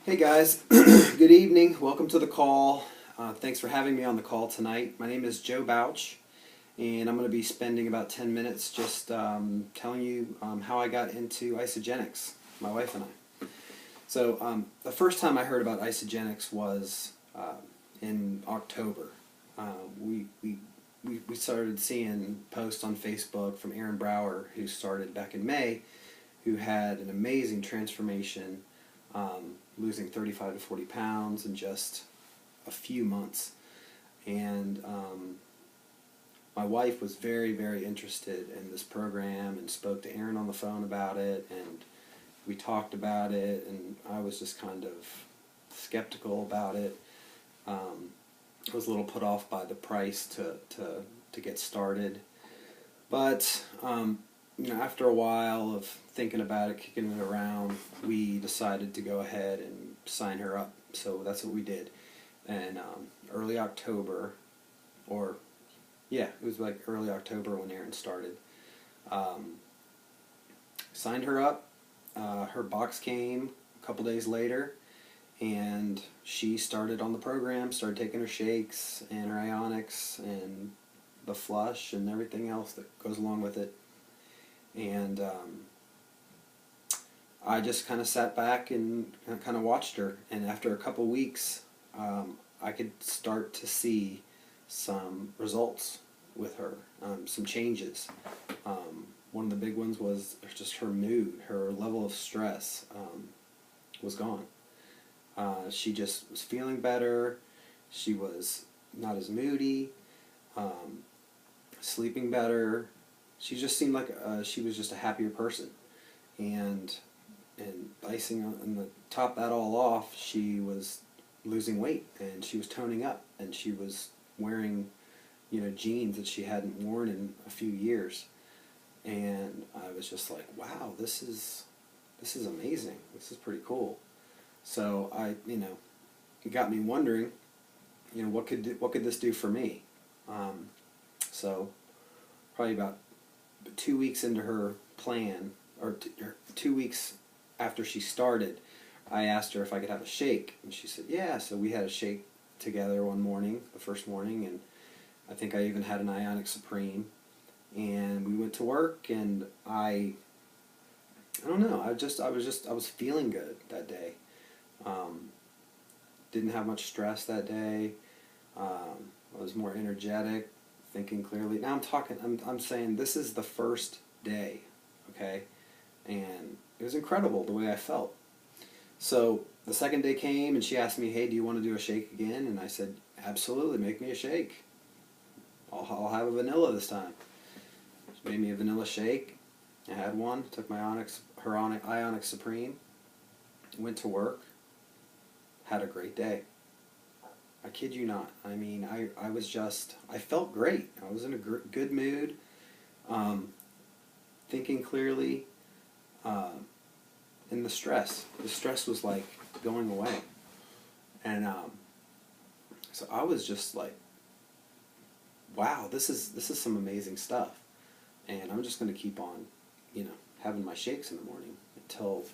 Hey guys, good evening. Welcome to the call. Thanks for having me on the call tonight. My name is Joe Bouch, and I'm going to be spending about 10 minutes just telling you how I got into Isagenix, my wife and I. So the first time I heard about Isagenix was in October. We started seeing posts on Facebook from Aaron Brower, who started back in May, who had an amazing transformation, losing 35 to 40 pounds in just a few months. And my wife was very, very interested in this program and spoke to Aaron on the phone about it, and we talked about it, and I was just kind of skeptical about it. I was a little put off by the price to get started. But after a while of thinking about it, kicking it around, we decided to go ahead and sign her up. So that's what we did. And early October, it was like early October when Erin started. Signed her up. Her box came a couple days later, and she started on the program, started taking her shakes and her ionics and the flush and everything else that goes along with it. And I just kind of sat back and kind of watched her. And after a couple weeks, I could start to see some results with her, some changes. One of the big ones was just her mood, her level of stress was gone. She just was feeling better. She was not as moody, sleeping better. She just seemed like she was just a happier person. And icing on the top that all off, she was losing weight, and she was toning up, and she was wearing jeans that she hadn't worn in a few years. And I was just like, wow, this is amazing. This is pretty cool. So it got me wondering, what could this do for me? So probably about 2 weeks into her plan, or 2 weeks after she started, I asked her if I could have a shake, and she said yeah. So we had a shake together one morning, the first morning, and I think I even had an Ionic Supreme, and we went to work, and I don't know, I was feeling good that day. Didn't have much stress that day. I was more energetic, thinking clearly. Now I'm saying this is the first day, okay? And it was incredible the way I felt. So the second day came, and she asked me, hey, do you want to do a shake again? And I said, absolutely, make me a shake. I'll have a vanilla this time. She made me a vanilla shake. I had one, took my Ionic Supreme, went to work, had a great day. I kid you not. I mean, I felt great. I was in a good mood, thinking clearly, and the stress was like going away. And so I was just like, wow, this is some amazing stuff. And I'm just going to keep on, having my shakes in the morning until,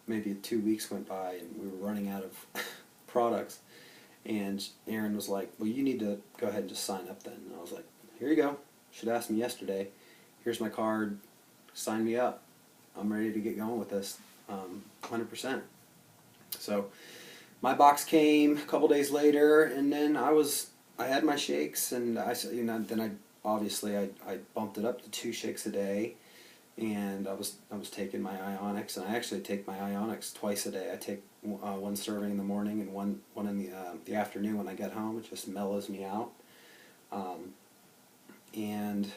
maybe 2 weeks went by and we were running out of products. And Aaron was like, well, you need to go ahead and just sign up then. And I was like, here you go. Should have asked me yesterday. Here's my card. Sign me up. I'm ready to get going with this, 100%. So my box came a couple days later, and then I had my shakes, and then I bumped it up to 2 shakes a day, and I was taking my Ionics, and I actually take my Ionics twice a day. I take one serving in the morning and one in the afternoon when I get home. It just mellows me out, and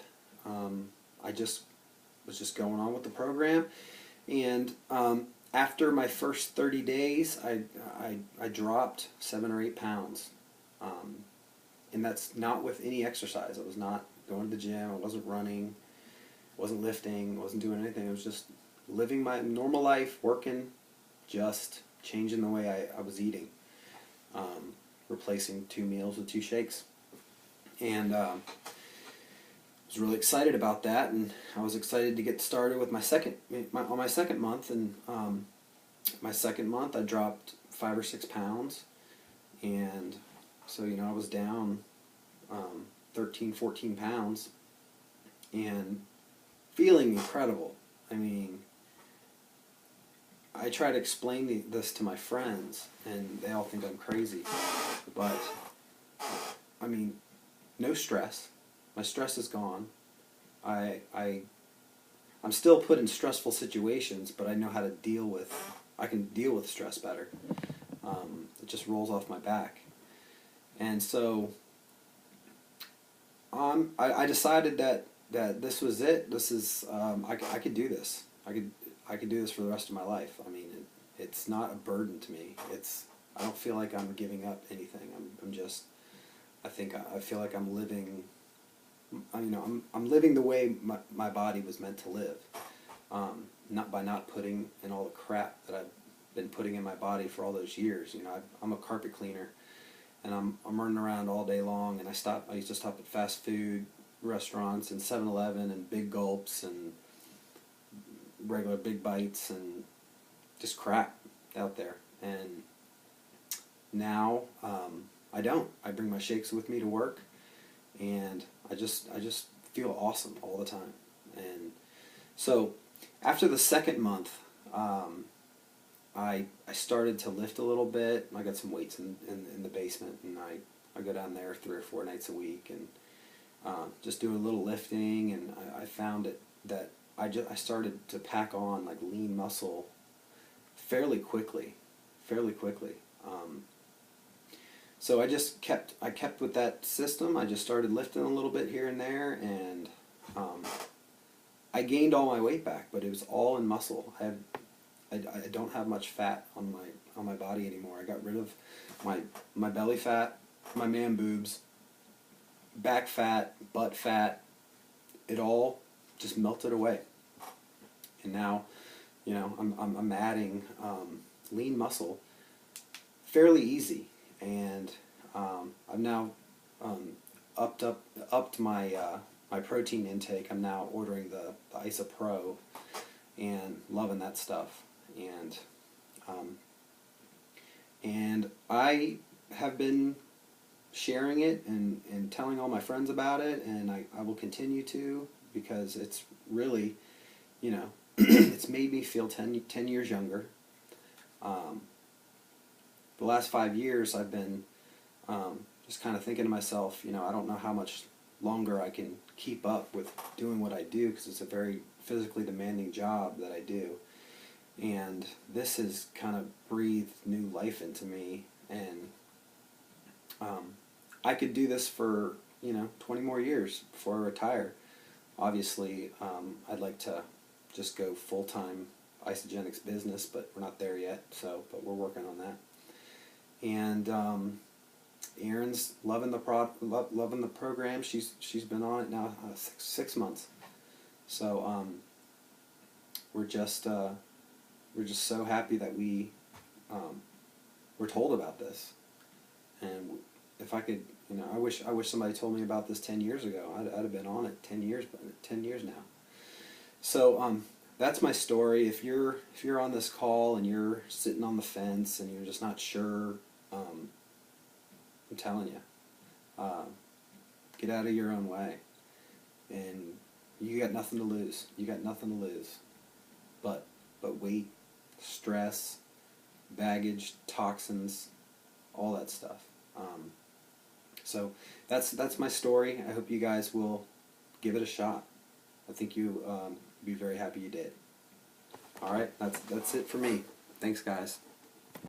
I just was just going on with the program. And after my first 30 days, I dropped 7 or 8 pounds, and that's not with any exercise. I was not going to the gym. I wasn't running. Wasn't lifting, wasn't doing anything. I was just living my normal life, working, just changing the way I was eating, replacing 2 meals with 2 shakes. And I was really excited about that, and I was excited to get started with my second month, and my second month, I dropped 5 or 6 pounds, and so I was down 13, 14 pounds, and feeling incredible. I mean, I try to explain this to my friends, and they all think I'm crazy, but I mean, no stress. My stress is gone. I'm still put in stressful situations, but I know how to deal with. I can deal with stress better. It just rolls off my back, and so I decided that this was it. This is I could do this. I could do this for the rest of my life. I mean, it's not a burden to me. I don't feel like I'm giving up anything. I'm just. I feel like I'm living. I'm living the way my body was meant to live, not by not putting in all the crap that I've been putting in my body for all those years. I'm a carpet cleaner, and I'm running around all day long. And I used to stop at fast food restaurants and 7-Eleven and Big Gulps and regular Big Bites and just crap out there. And now I don't. I bring my shakes with me to work, and I just feel awesome all the time. And so after the second month, I started to lift a little bit. I got some weights in the basement, and I go down there 3 or 4 nights a week and just do a little lifting. And I found that I started to pack on like lean muscle fairly quickly. So I kept with that system. I just started lifting a little bit here and there, and I gained all my weight back, but it was all in muscle. I don't have much fat on my body anymore. I got rid of my belly fat, my man boobs, back fat, butt fat. It all just melted away, and now, I'm adding lean muscle fairly easy. And I've now upped my my protein intake. I'm now ordering the Isa Pro and loving that stuff. And I have been sharing it and telling all my friends about it, and I will continue to, because it's really, it's made me feel 10 years younger. The last 5 years, I've been just kind of thinking to myself, I don't know how much longer I can keep up with doing what I do, because it's a very physically demanding job that I do. And this has kind of breathed new life into me, and I could do this for 20 more years before I retire. Obviously, I'd like to just go full-time Isagenix business, but we're not there yet. But we're working on that. And Erin's loving the program. She's been on it now 6 months. So we're just so happy that we were told about this. And if I could, I wish somebody told me about this 10 years ago. I'd have been on it 10 years now. So that's my story. If you're on this call and you're sitting on the fence and you're just not sure, I'm telling you, get out of your own way, and you got nothing to lose. But weight, stress, baggage, toxins, all that stuff. So that's my story. I hope you guys will give it a shot. I think you be very happy you did. All right, that's it for me. Thanks, guys.